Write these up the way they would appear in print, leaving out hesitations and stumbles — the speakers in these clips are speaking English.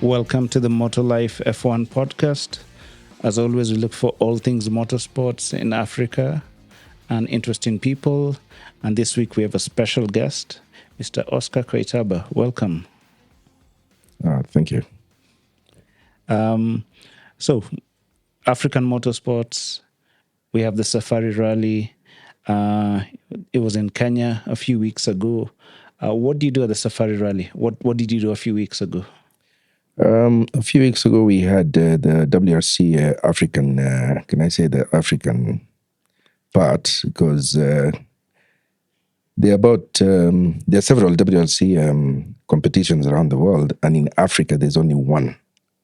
Welcome to the Motor Life F1 podcast. As always, we look for all things motorsports in Africa and interesting people. And this week we have a special guest, Mr. Oscar Koitaba. Welcome. Thank you. So, African motorsports, we have the Safari Rally. It was in Kenya a few weeks ago. What do you do at the Safari Rally? What did you do a few weeks ago? A few weeks ago, we had the WRC African, the African part, because there are several WRC competitions around the world, and in Africa, there's only one,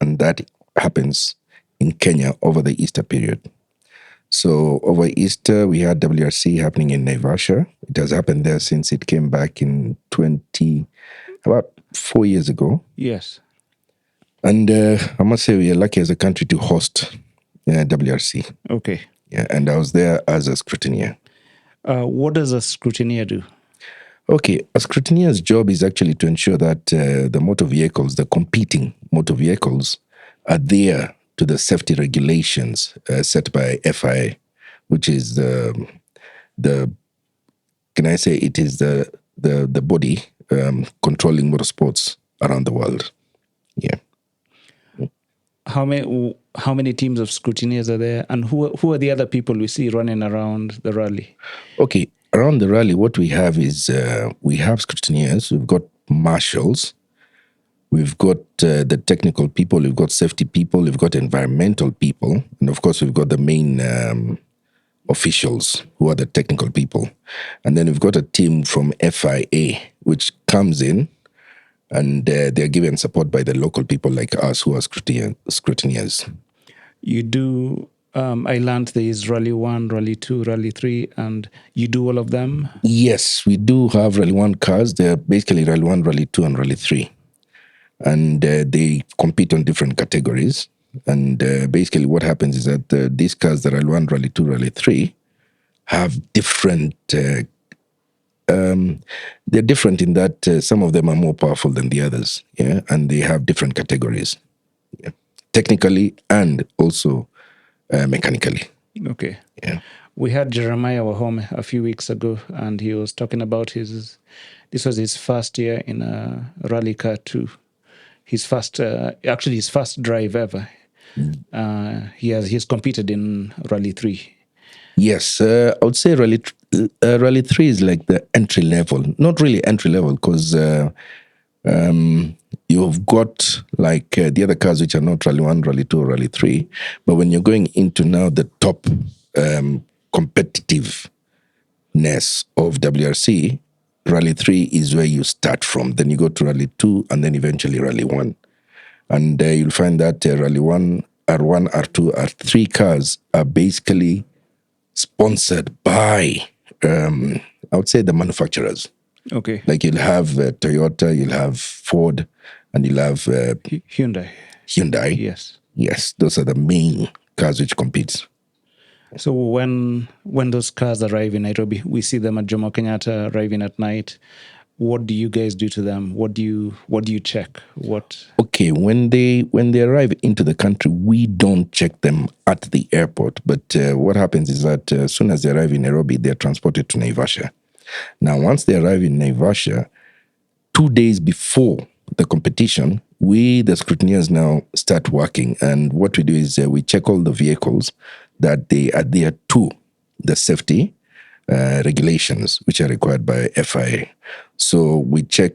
and that happens in Kenya over the Easter period. So over Easter, we had WRC happening in Naivasha. It has happened there since it came back in about 4 years ago. Yes. And I must say we are lucky as a country to host WRC. Okay. Yeah, and I was there as a scrutineer. What does a scrutineer do? Okay, a scrutineer's job is actually to ensure that the motor vehicles, the competing motor vehicles, are there to the safety regulations set by FIA, which is the body controlling motorsports around the world. Yeah. How many teams of scrutineers are there, and who are the other people we see running around the rally? Okay, around the rally, what we have is we have scrutineers, we've got marshals, we've got the technical people, we've got safety people, we've got environmental people, and of course we've got the main officials who are the technical people. And then we've got a team from FIA, which comes in, and they're given support by the local people like us who are scrutineers. You do, I learned there is Rally 1, Rally 2, Rally 3, and you do all of them? Yes, we do have Rally 1 cars. They're basically Rally 1, Rally 2, and Rally 3. And they compete on different categories. And basically what happens is that these cars, the Rally 1, Rally 2, Rally 3, have different... they're different in that some of them are more powerful than the others, yeah, and they have different categories, yeah, technically and also mechanically. Okay. Yeah. We had Jeremiah Wahome a few weeks ago, and he was talking about this was his first year in a rally car too. His first drive ever. He's competed in Rally 3. Yes, I would say Rally 3 is like the entry level. Not really entry level, because you've got like the other cars which are not Rally 1, Rally 2, or Rally 3. But when you're going into now the top competitiveness of WRC, Rally 3 is where you start from. Then you go to Rally 2 and then eventually Rally 1. And you'll find that Rally 1, R1, R2, R3 cars are basically sponsored by, I would say, the manufacturers. Okay. Like you'll have Toyota, you'll have Ford, and you'll have Hyundai. Yes. Yes, those are the main cars which compete. So when those cars arrive in Nairobi, we see them at Jomo Kenyatta arriving at night. What do you guys do to them? What do you check? Okay, when they arrive into the country, we don't check them at the airport. But what happens is that as soon as they arrive in Nairobi, they're transported to Naivasha. Now, once they arrive in Naivasha, 2 days before the competition, we, the scrutineers, now start working. And what we do is we check all the vehicles that they adhere to the safety regulations which are required by FIA. So we check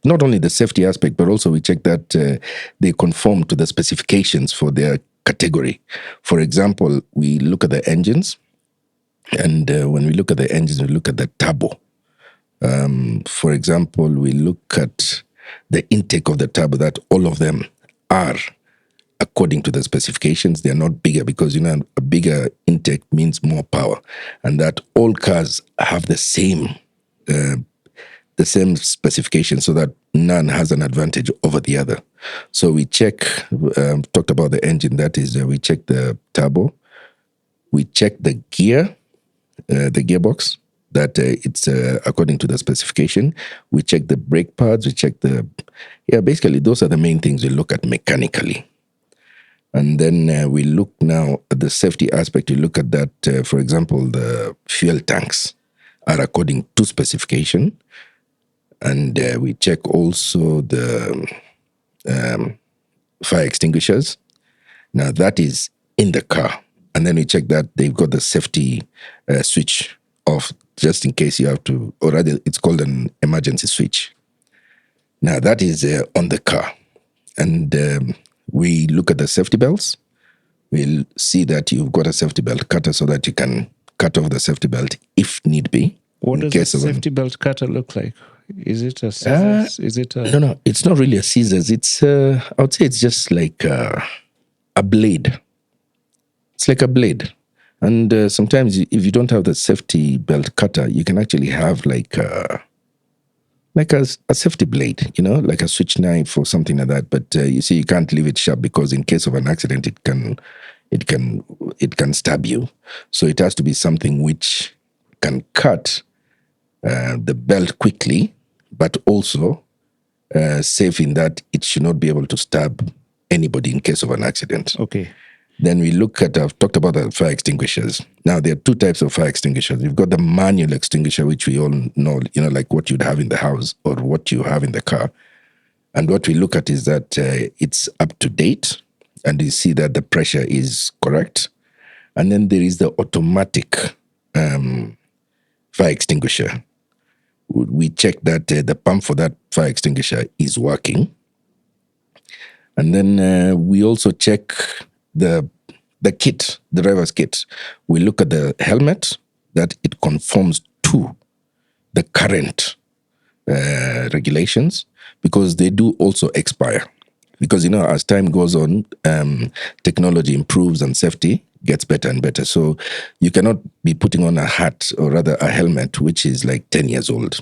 not only the safety aspect, but also we check that they conform to the specifications for their category. For example, we look at the engines, and when we look at the engines, we look at the turbo. For example, we look at the intake of the turbo, that all of them are according to the specifications. They're not bigger, because, a bigger intake means more power, and that all cars have the same specifications, so that none has an advantage over the other. So we check, talked about the engine, that is, we check the turbo, we check the gearbox, that it's according to the specification. We check the brake pads, we check basically those are the main things we look at mechanically. And then we look now at the safety aspect. We look at that, for example, the fuel tanks are according to specification. And we check also the fire extinguishers. Now that is in the car. And then we check that they've got the safety switch off, just in case you have to, or rather it's called an emergency switch. Now that is on the car. And we look at the safety belts. We'll see that you've got a safety belt cutter so that you can cut off the safety belt if need be. What does a safety belt cutter look like? Is it a scissors? Is it a... No, it's not really a scissors. It's, I would say it's just like a blade. It's like a blade. And sometimes if you don't have the safety belt cutter, you can actually have like a safety blade, like a switch knife or something like that. But you see, you can't leave it sharp because in case of an accident, it can stab you. So it has to be something which can cut the belt quickly, but also safe in that it should not be able to stab anybody in case of an accident. Okay. Then we look at, I've talked about the fire extinguishers. Now, there are two types of fire extinguishers. You've got the manual extinguisher, which we all know, like what you'd have in the house or what you have in the car. And what we look at is that it's up to date, and you see that the pressure is correct. And then there is the automatic fire extinguisher. We check that the pump for that fire extinguisher is working. And then we also check the kit, the driver's kit. We look at the helmet, that it conforms to the current regulations, because they do also expire. Because, as time goes on, technology improves and safety gets better and better. So you cannot be putting on a hat, or rather a helmet, which is like 10 years old.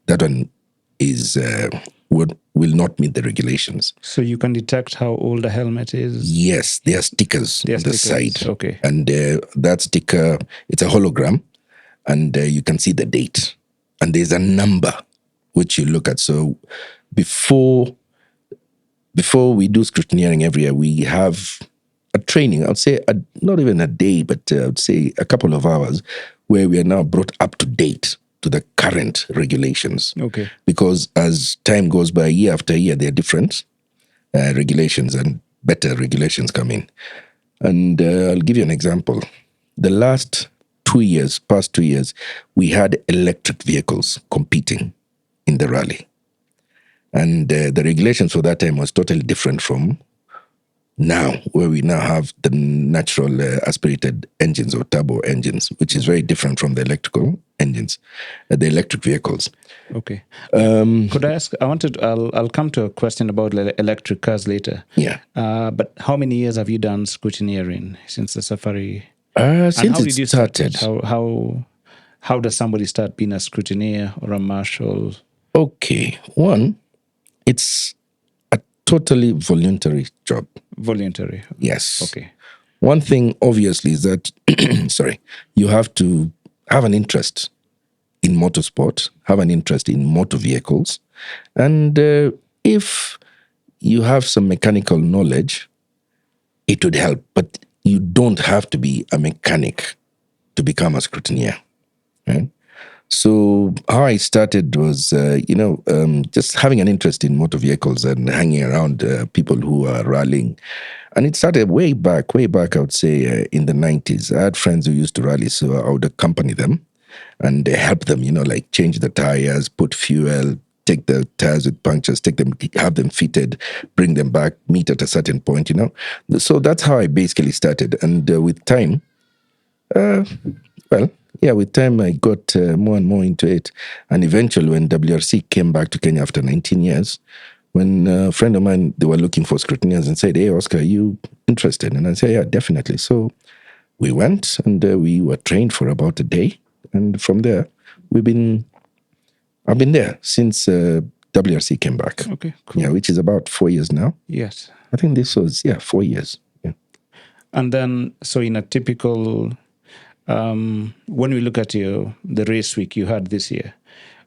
That one is will not meet the regulations. So you can detect how old a helmet is? Yes, there are stickers on the side. Okay. And that sticker, it's a hologram, and you can see the date. And there's a number which you look at. So before we do scrutineering every year, we have a training, I would say not even a day, but I would say a couple of hours, where we are now brought up to date to the current regulations. Okay. Because as time goes by, year after year, there are different regulations, and better regulations come in. And I'll give you an example. The past 2 years, we had electric vehicles competing in the rally. And the regulations for that time was totally different from now, where we now have the natural aspirated engines or turbo engines, which is very different from the electrical engines, the electric vehicles. Okay. Could I ask, I'll come to a question about electric cars later. Yeah. But how many years have you done scrutineering since the Safari? Since how it did you started. How does somebody start being a scrutineer or a marshal? Okay. One, it's a totally voluntary job. Voluntary? Yes. Okay. One thing, obviously, is that, you have to have an interest in motorsport, have an interest in motor vehicles. And if you have some mechanical knowledge, it would help. But you don't have to be a mechanic to become a scrutineer, right? So how I started was, just having an interest in motor vehicles and hanging around people who are rallying. And it started way back, I would say, in the 90s. I had friends who used to rally, so I would accompany them and help them, like change the tires, put fuel, take the tires with punctures, have them fitted, bring them back, meet at a certain point, So that's how I basically started. And with time, with time I got more and more into it. And eventually when WRC came back to Kenya after 19 years, when a friend of mine, they were looking for scrutineers and said, "Hey, Oscar, are you interested?" And I said, "Yeah, definitely." So we went and we were trained for about a day. And from there, I've been there since WRC came back. Okay, cool. Yeah, which is about 4 years now. Yes. I think this was, 4 years. Yeah. And then, so in a typical When we look at the race week you had this year,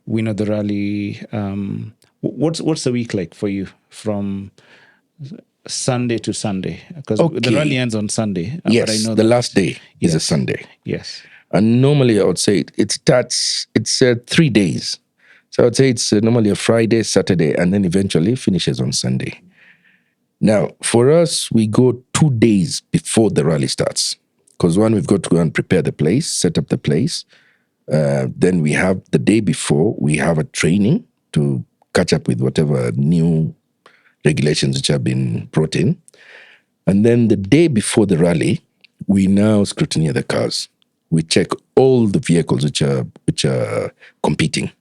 we know the rally. What's the week like for you from Sunday to Sunday? Because the rally ends on Sunday. Yes, but I know the that, last day is a Sunday. Yes. And normally I would say it starts, it's 3 days. So I would say it's normally a Friday, Saturday, and then eventually finishes on Sunday. Now, for us, we go 2 days before the rally starts. Because one, we've got to go and prepare the place, set up the place. Then we have the day before, we have a training to catch up with whatever new regulations which have been brought in. And then the day before the rally, we now scrutineer the cars. We check all the vehicles which are competing.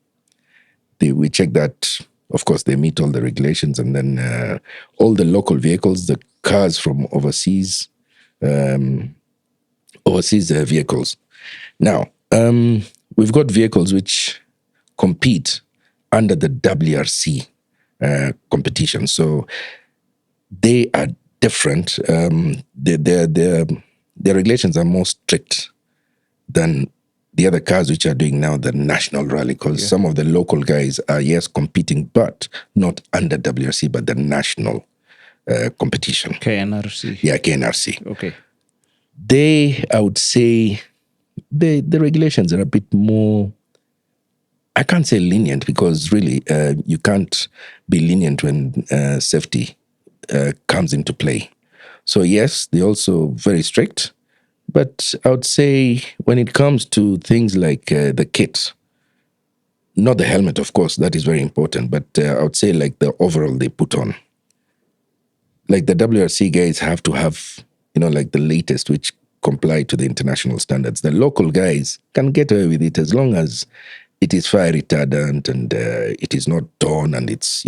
We check that, of course, they meet all the regulations, and then all the local vehicles, the cars from overseas vehicles. Now, we've got vehicles which compete under the WRC competition, so they are different. Their regulations are more strict than the other cars which are doing now the national rally, because some of the local guys are, yes, competing, but not under WRC, but the national competition. KNRC. Yeah, KNRC. Okay. I would say, the regulations are a bit more, I can't say lenient, because really you can't be lenient when safety comes into play. So yes, they're also very strict. But I would say when it comes to things like the kit, not the helmet, of course, that is very important, but I would say like the overall they put on. Like the WRC guys have to have, like the latest, which comply to the international standards. The local guys can get away with it as long as it is fire retardant and it is not torn and it's,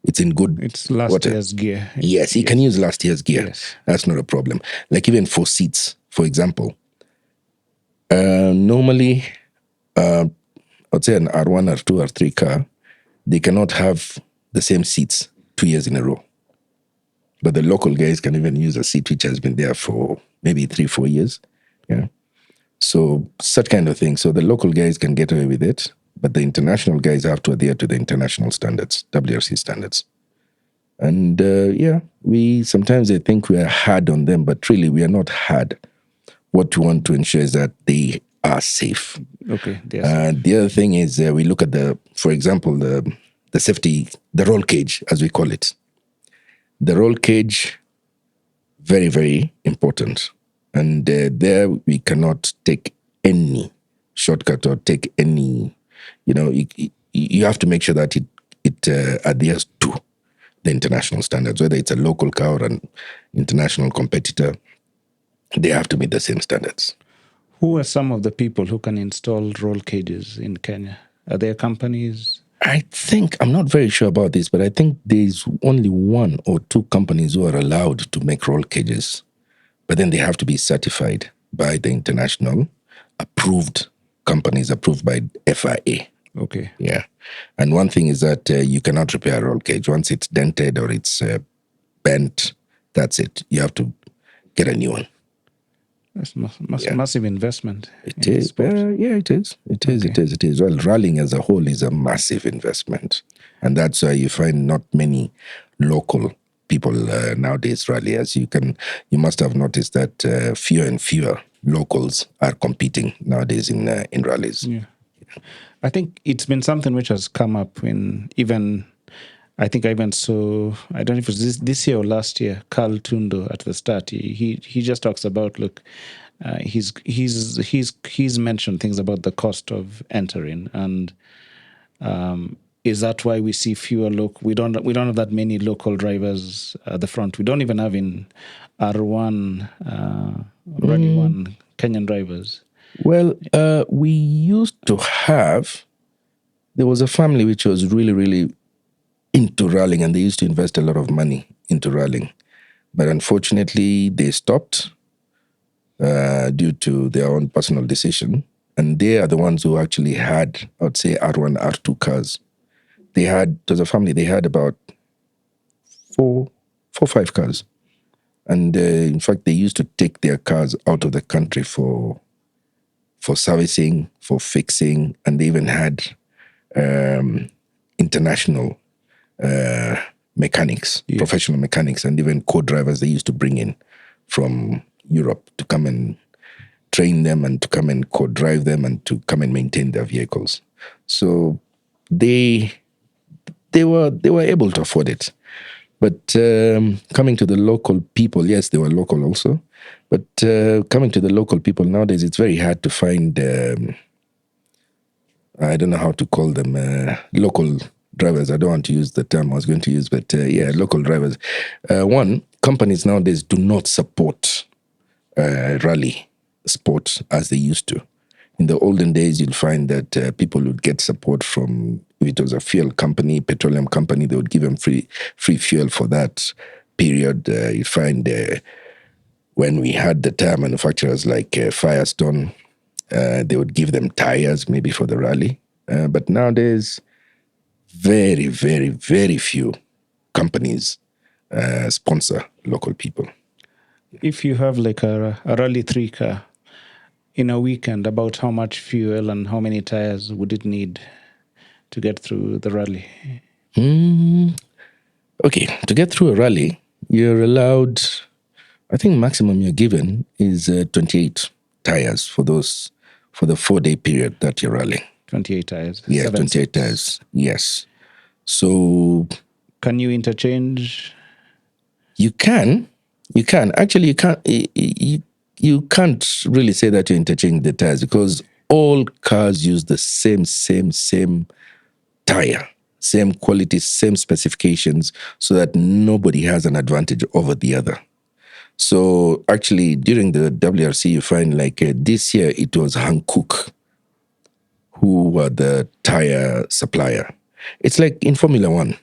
it's in good It's last year's gear. Yes, he can use last year's gear. Yes. That's not a problem. Like even for seats, for example, normally, I'd say an R1, R2, R3 car, they cannot have the same seats 2 years in a row. But the local guys can even use a seat which has been there for maybe 3-4 years. Yeah. So such kind of thing. So the local guys can get away with it, but the international guys have to adhere to the international standards, WRC standards. And sometimes they think we are hard on them, but really we are not hard. What we want to ensure is that they are safe. Okay. The other thing is we look at for example, the safety, the roll cage, as we call it. The roll cage, very, very important. And there we cannot take any shortcut or take any, you have to make sure that it adheres to the international standards, whether it's a local car or an international competitor. They have to meet the same standards. Who are some of the people who can install roll cages in Kenya? Are there companies? I'm not very sure about this, but I think there's only 1 or 2 companies who are allowed to make roll cages. But then they have to be certified by the international approved companies, approved by FIA. Okay. Yeah. And one thing is that you cannot repair a roll cage. Once it's dented or it's bent, that's it. You have to get a new one. That's massive investment. It is. It is. It is. Well, rallying as a whole is a massive investment. And that's why you find not many local people nowadays rally. As you must have noticed that fewer and fewer locals are competing nowadays in rallies. Yeah. I think it's been something which has come up in even, I think I even saw, I don't know if it was this year or last year, Carl Tundo at the start. He just talks about, look, he's mentioned things about the cost of entering, and is that why we see fewer we don't have that many local drivers at the front? We don't even have in R1 Rally 1 Kenyan drivers. Well, we used to have, there was a family which was really, really into rallying, and they used to invest a lot of money into rallying. But unfortunately, they stopped due to their own personal decision. And they are the ones who actually had, I would say, R1, R2 cars. It was a family, they had about 5 cars. And in fact, they used to take their cars out of the country for for servicing, for fixing, and they even had international mechanics, professional mechanics, and even co-drivers they used to bring in from Europe to come and train them and to come and co-drive them and to come and maintain their vehicles. So they were able to afford it. But coming to the local people, yes, they were local also. But coming to the local people nowadays, it's very hard to find, I don't know how to call them, local drivers. I don't want to use the term I was going to use, but local drivers. One, companies nowadays do not support rally sport as they used to. In the olden days, you'll find that people would get support from, if it was a fuel company, petroleum company, they would give them free fuel for that period. You find when we had the tire manufacturers like Firestone, they would give them tires maybe for the rally. But nowadays, very, very, very few companies sponsor local people. If you have like a Rally 3 car, in a weekend, about how much fuel and how many tires would it need to get through the rally? Okay, to get through a rally, you're allowed, I think maximum you're given is 28 tires for the 4-day period that you're rallying. 28 tires? Yeah, 28 tires, yes. So... Can you interchange? You can. Actually, you can't really say that you interchange the tires because all cars use the same tire, same quality, same specifications, so that nobody has an advantage over the other. So actually, during the WRC, you find like this year it was Hankook who were the tire supplier. It's like in Formula One,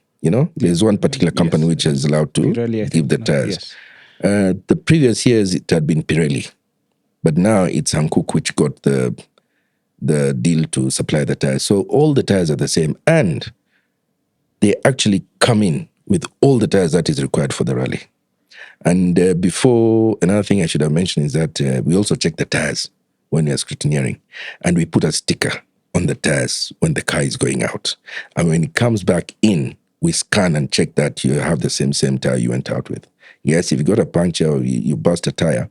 there's one particular company which is allowed to Pirelli, give the tires. Yes. The previous years it had been Pirelli, but now it's Hankook which got the deal to supply the tires. So all the tires are the same, and they actually come in with all the tires that is required for the rally. And before, another thing I should have mentioned is that we also check the tires when we are scrutineering, and we put a sticker on the tires when the car is going out. And when it comes back in, we scan and check that you have the same tire you went out with. Yes, if you got a puncture or you burst a tire,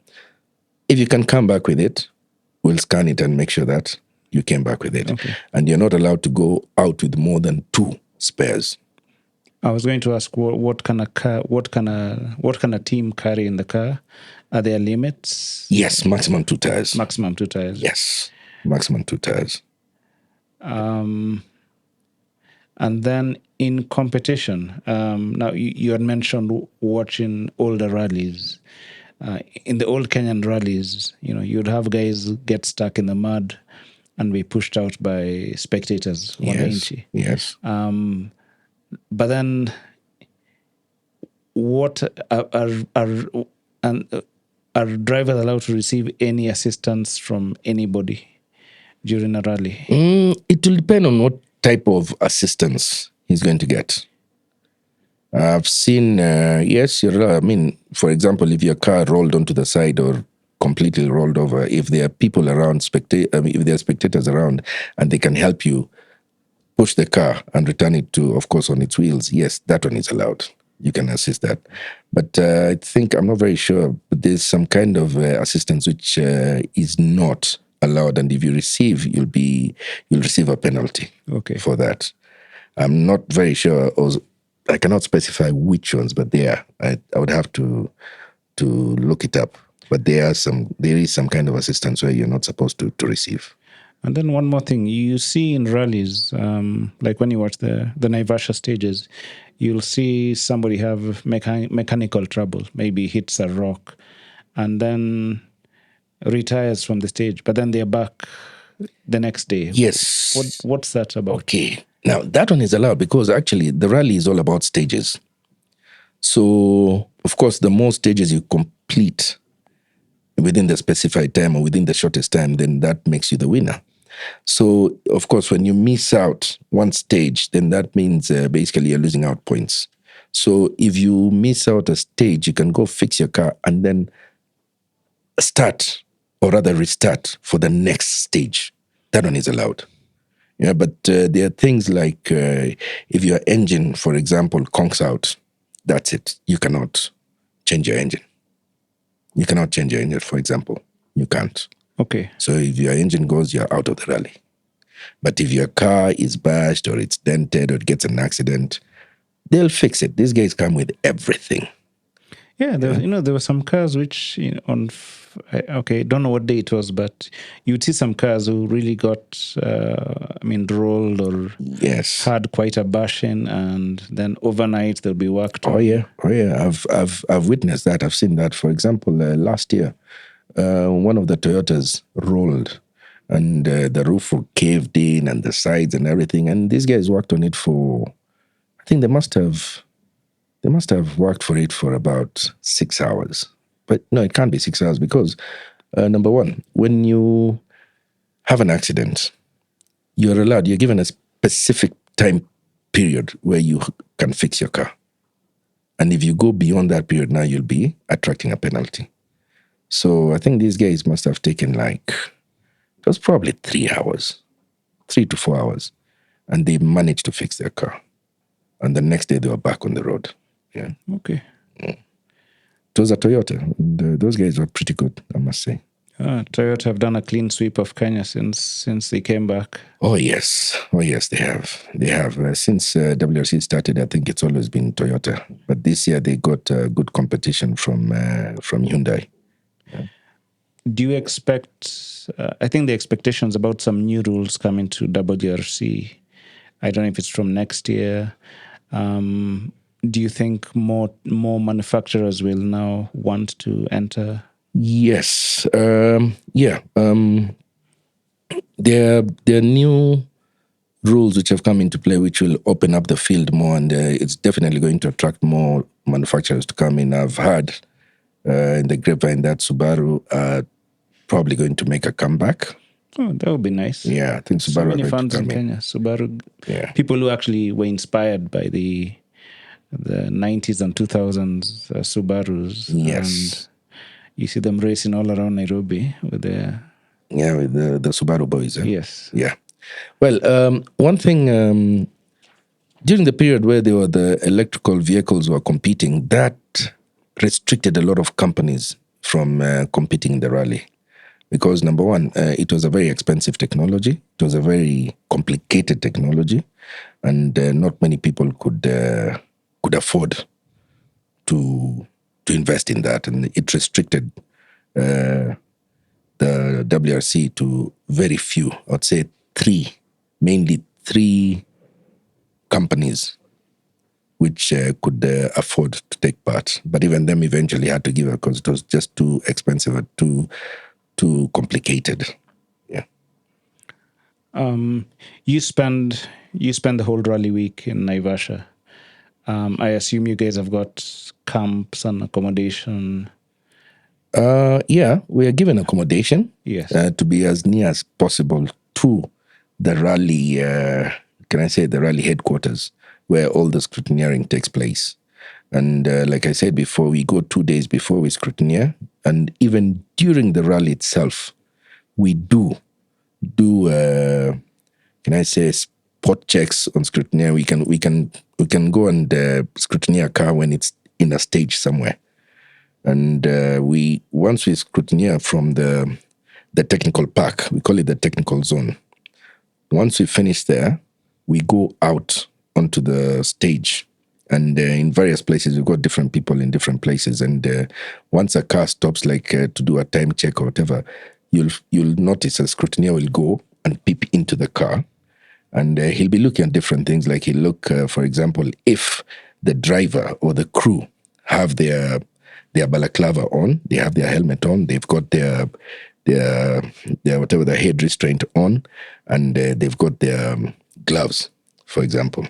if you can come back with it, we'll scan it and make sure that you came back with it. Okay. And you're not allowed to go out with more than 2 spares. I was going to ask what can a team carry in the car? Are there limits? Yes, maximum 2 tires. Maximum 2 tires. Yes, maximum 2 tires. And then in competition, now you had mentioned watching older rallies. In the old Kenyan rallies, you'd have guys get stuck in the mud and be pushed out by spectators. Yes. But then, what are drivers allowed to receive any assistance from anybody during a rally? It will depend on what type of assistance he's going to get. I've seen, for example, if your car rolled onto the side or completely rolled over, if there are people around, if there are spectators around and they can help you push the car and return it to, of course, on its wheels, yes, that one is allowed. You can assist that. But I think, I'm not very sure, but there's some kind of assistance which is not allowed. And if you receive, you'll receive a penalty for that. I'm not very sure, I cannot specify which ones, but there I would have to look it up. But there is some kind of assistance where you're not supposed to receive. And then one more thing, you see in rallies, like when you watch the Naivasha stages, you'll see somebody have mechanical trouble, maybe hits a rock, and then retires from the stage, but then they're back the next day. Yes. What's that about? Okay. Now, that one is allowed because actually the rally is all about stages. So, of course, the more stages you complete within the specified time or within the shortest time, then that makes you the winner. So, of course, when you miss out one stage, then that means basically you're losing out points. So if you miss out a stage, you can go fix your car and then start or rather restart for the next stage. That one is allowed. Yeah, but there are things like if your engine, for example, conks out, that's it. You cannot change your engine. You cannot change your engine, for example. You can't. Okay. So if your engine goes, you're out of the rally. But if your car is bashed or it's dented or it gets an accident, they'll fix it. These guys come with everything. Yeah, there were some cars which don't know what day it was, but you'd see some cars who really got, rolled or Yes. had quite a bashing, and then overnight they'll be worked on. Oh yeah. I've witnessed that. I've seen that. For example, last year, one of the Toyotas rolled, and the roof caved in, and the sides and everything. And these guys worked on it for, I think they must have worked for it for about 6 hours. But no, it can't be 6 hours because, number one, when you have an accident, you're given a specific time period where you can fix your car. And if you go beyond that period, now you'll be attracting a penalty. So I think these guys must have taken it was probably 3 hours, 3 to 4 hours. And they managed to fix their car. And the next day they were back on the road. Yeah. Okay. It was a Toyota. And, those guys were pretty good, I must say. Toyota have done a clean sweep of Kenya since they came back. Oh yes, they have. They have since WRC started. I think it's always been Toyota, but this year they got good competition from Hyundai. Yeah. Do you expect? I think the expectations about some new rules coming to WRC. I don't know if it's from next year. Do you think more manufacturers will now want to enter? Yes. Yeah. There are new rules which have come into play which will open up the field more, and it's definitely going to attract more manufacturers to come in. I've heard in the grapevine that Subaru are probably going to make a comeback. Oh, that would be nice. Yeah, I think Subaru so many are going fans to in come Kenya. Subaru, Yeah. people who actually were inspired by the 90s and 2000s Subarus. Yes. And you see them racing all around Nairobi with their... Yeah, with the Subaru Boys. Yes. Yeah. Well, one thing, during the period where the electrical vehicles were competing, that restricted a lot of companies from competing in the rally. Because number one, it was a very expensive technology. It was a very complicated technology. And not many people could afford to invest in that. And it restricted the WRC to very few, I'd say mainly three companies which could afford to take part. But even them eventually had to give up because it was just too expensive and too complicated. Yeah. You spend the whole rally week in Naivasha. I assume you guys have got camps and accommodation. Yeah, we are given accommodation. Yes. To be as near as possible to the rally, the rally headquarters where all the scrutineering takes place. And like I said before, we go 2 days before we scrutineer. And even during the rally itself, we do spot checks on scrutineer. We can go and scrutineer a car when it's in a stage somewhere. And once we scrutineer from the technical park, we call it the technical zone. Once we finish there, we go out onto the stage. And in various places, we've got different people in different places. And once a car stops, to do a time check or whatever, you'll notice a scrutineer will go and peep into the car. And he'll be looking at different things. Like he'll look, for example, if the driver or the crew have their balaclava on, they have their helmet on, they've got their whatever, the head restraint on, and they've got their gloves, for example.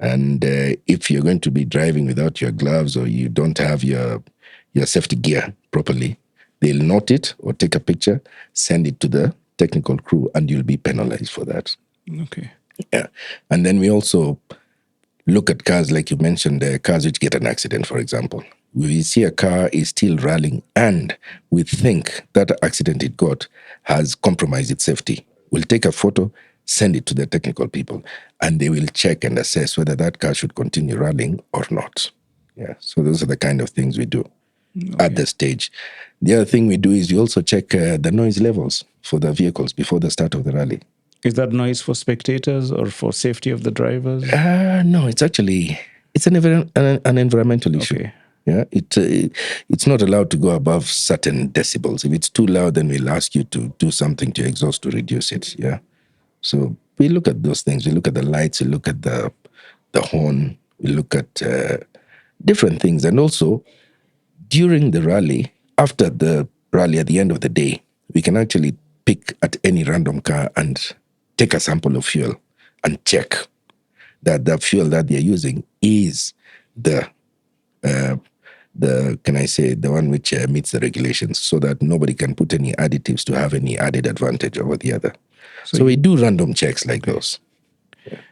And if you're going to be driving without your gloves or you don't have your safety gear properly, they'll note it or take a picture, send it to the technical crew, and you'll be penalized for that. Okay. Yeah. And then we also look at cars, like you mentioned, cars which get an accident, for example. We see a car is still rallying and we think that accident it got has compromised its safety. We'll take a photo, send it to the technical people, and they will check and assess whether that car should continue rallying or not. Yeah, so those are the kind of things we do at the stage. The other thing we do is we also check the noise levels for the vehicles before the start of the rally. Is that noise for spectators or for safety of the drivers? No, it's actually an environmental issue. Okay. Yeah, it's not allowed to go above certain decibels. If it's too loud, then we'll ask you to do something to exhaust to reduce it. Yeah, so we look at those things. We look at the lights. We look at the horn. We look at different things, and also during the rally, after the rally, at the end of the day, we can actually pick at any random car and take a sample of fuel and check that the fuel that they're using is the one which meets the regulations, so that nobody can put any additives to have any added advantage over the other. So we do random checks like those.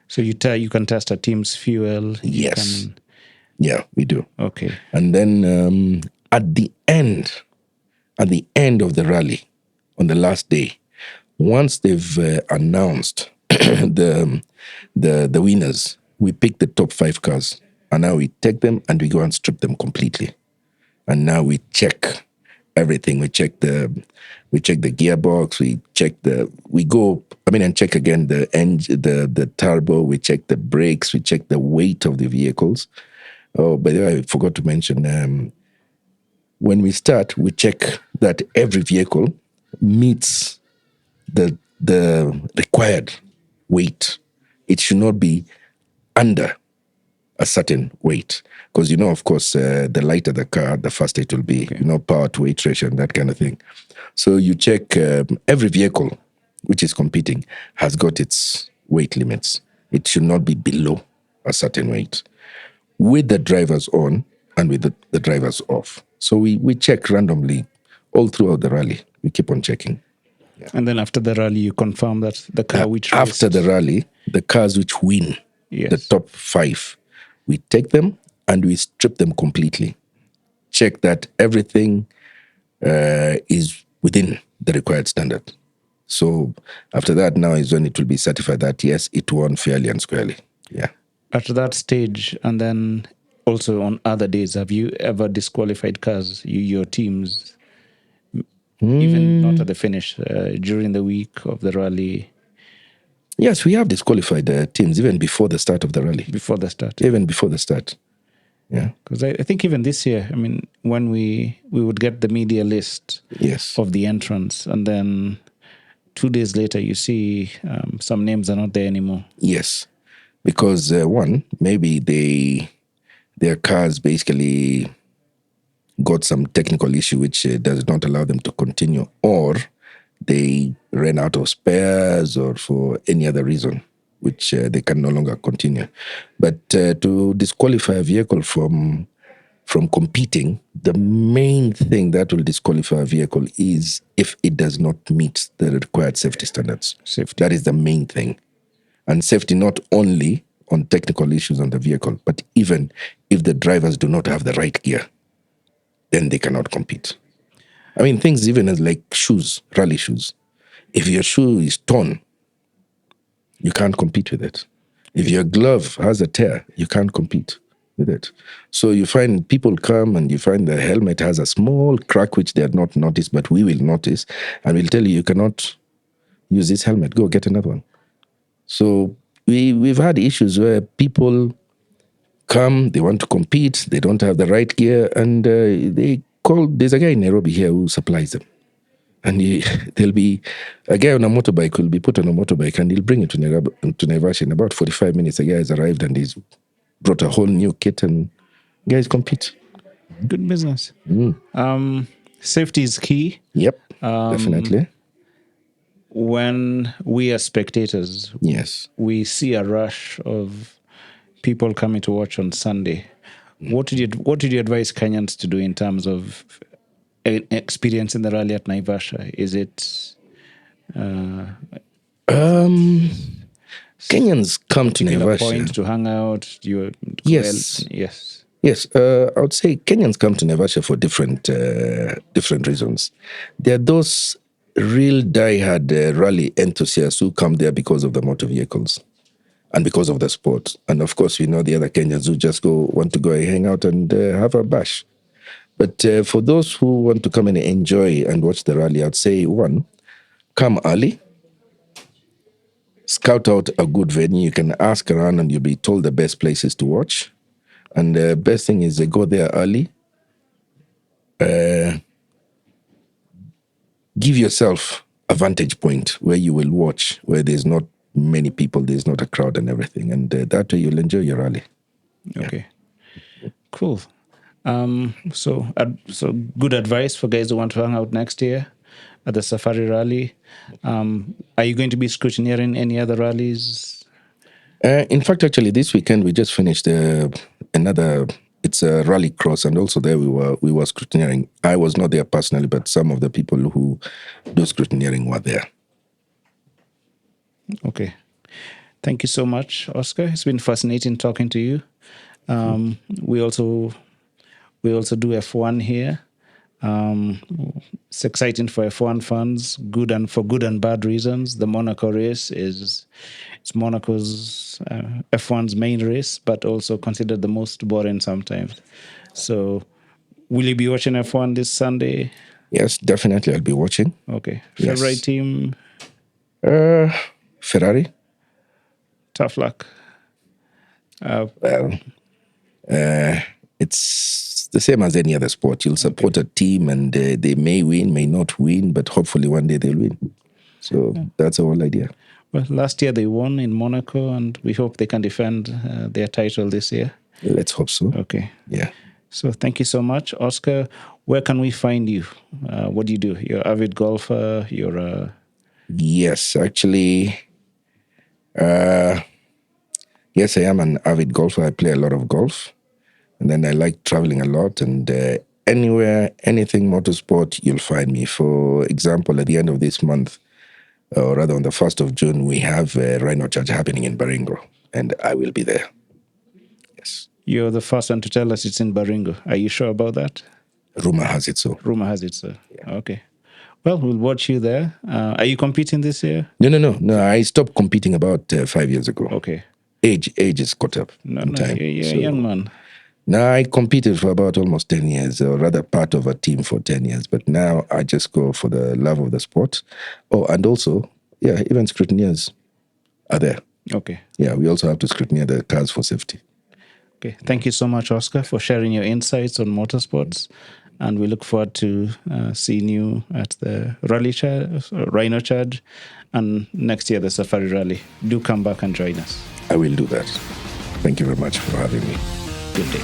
So you can test a team's fuel. Yes. Yeah, we do. Okay. And then at the end of the rally, on the last day, once they've announced the winners, we pick the top 5 cars, and now we take them and we go and strip them completely. And now we check everything. We check the gearbox. And check again the engine, the turbo. We check the brakes. We check the weight of the vehicles. Oh, by the way, I forgot to mention, when we start, we check that every vehicle meets the required weight. It should not be under a certain weight, because of course, the lighter the car, the faster it will be. Okay. Power to weight ratio and that kind of thing. So you check every vehicle which is competing has got its weight limits. It should not be below a certain weight, with the drivers on and with the drivers off. So we check randomly all throughout the rally. We keep on checking. Yeah. And then after the rally, you confirm that the car which after the rally, the cars which win, the top 5, we take them and we strip them completely. Check that everything is within the required standard. So after that, now is when it will be certified that yes, it won fairly and squarely. Yeah. At that stage, and then also on other days, have you ever disqualified cars, your teams, even not at the finish, during the week of the rally? Yes, we have disqualified teams even before the start of the rally. Before the start? Even before the start, yeah. Because I think even this year, when we would get the media list of the entrants, and then 2 days later, you see some names are not there anymore. Yes. Because one, maybe their cars basically got some technical issue which does not allow them to continue, or they ran out of spares, or for any other reason which they can no longer continue. But to disqualify a vehicle from competing, the main thing that will disqualify a vehicle is if it does not meet the required safety standards. That is the main thing. And safety not only on technical issues on the vehicle, but even if the drivers do not have the right gear, then they cannot compete. Things even as like shoes, rally shoes. If your shoe is torn, you can't compete with it. If your glove has a tear, you can't compete with it. So you find people come and you find the helmet has a small crack which they have not noticed, but we will notice, and we'll tell you cannot use this helmet, go get another one. So we've had issues where people come, they want to compete, they don't have the right gear, and there's a guy in Nairobi here who supplies them. And there'll be a guy on a motorbike who'll be put on a motorbike, and he'll bring it to Naivasha. In about 45 minutes, a guy has arrived and he's brought a whole new kit, and guys compete. Good business. Safety is key. Yep, definitely. When we are spectators, we see a rush of people coming to watch on Sunday. What did you advise Kenyans to do in terms of experience in the rally at Naivasha? Is it Kenyans come to Naivasha point to hang out? Yes. Yes, I would say Kenyans come to Naivasha for different reasons. There are those real die-hard rally enthusiasts who come there because of the motor vehicles and because of the sport. And of course, we know the other Kenyans who just want to go hang out and have a bash. But for those who want to come and enjoy and watch the rally, I'd say, one, come early, scout out a good venue. You can ask around and you'll be told the best places to watch. And the best thing is go there early. Give yourself a vantage point where you will watch, where there's not many people, there's not a crowd and everything. And that way you'll enjoy your rally. Okay. Cool. So good advice for guys who want to hang out next year at the Safari Rally. Are you going to be scrutineering any other rallies? In fact, actually, this weekend we just finished another. It's a rally cross, and also there we were scrutineering. I was not there personally, but some of the people who do scrutineering were there. Okay, thank you so much, Oscar. It's been fascinating talking to you. We also do F1 here. It's exciting for F1 fans, for good and bad reasons. The Monaco race it's Monaco's F1's main race, but also considered the most boring sometimes. So, will you be watching F1 this Sunday? Yes, definitely, I'll be watching. Okay, favorite team? Ferrari. Tough luck. It's the same as any other sport. You'll support a team and they may win, may not win, but hopefully one day they'll win. So that's the whole idea. Well, last year they won in Monaco, and we hope they can defend their title this year. Let's hope so. Okay. Yeah. So thank you so much, Oscar. Where can we find you? What do you do? You're an avid golfer. You're a... Yes, actually. Yes, I am an avid golfer. I play a lot of golf. And then I like traveling a lot. And anywhere, anything motorsport, you'll find me. For example, at the end of this month, or rather on the 1st of June, we have a Rhino Charge happening in Baringo. And I will be there. Yes. You're the first one to tell us it's in Baringo. Are you sure about that? Rumor has it so. Rumor has it so. Yeah. Okay. Well, we'll watch you there. Are you competing this year? No. I stopped competing about 5 years ago. Okay. Age is caught up. No, you're a young man. Now, I competed for about almost 10 years, or rather part of a team for 10 years. But now I just go for the love of the sport. Oh, and also, even scrutineers are there. Okay. Yeah, we also have to scrutineer the cars for safety. Okay. Thank you so much, Oscar, for sharing your insights on motorsports. And we look forward to seeing you at the Rhino Charge, and next year the Safari Rally. Do come back and join us. I will do that. Thank you very much for having me. Good day.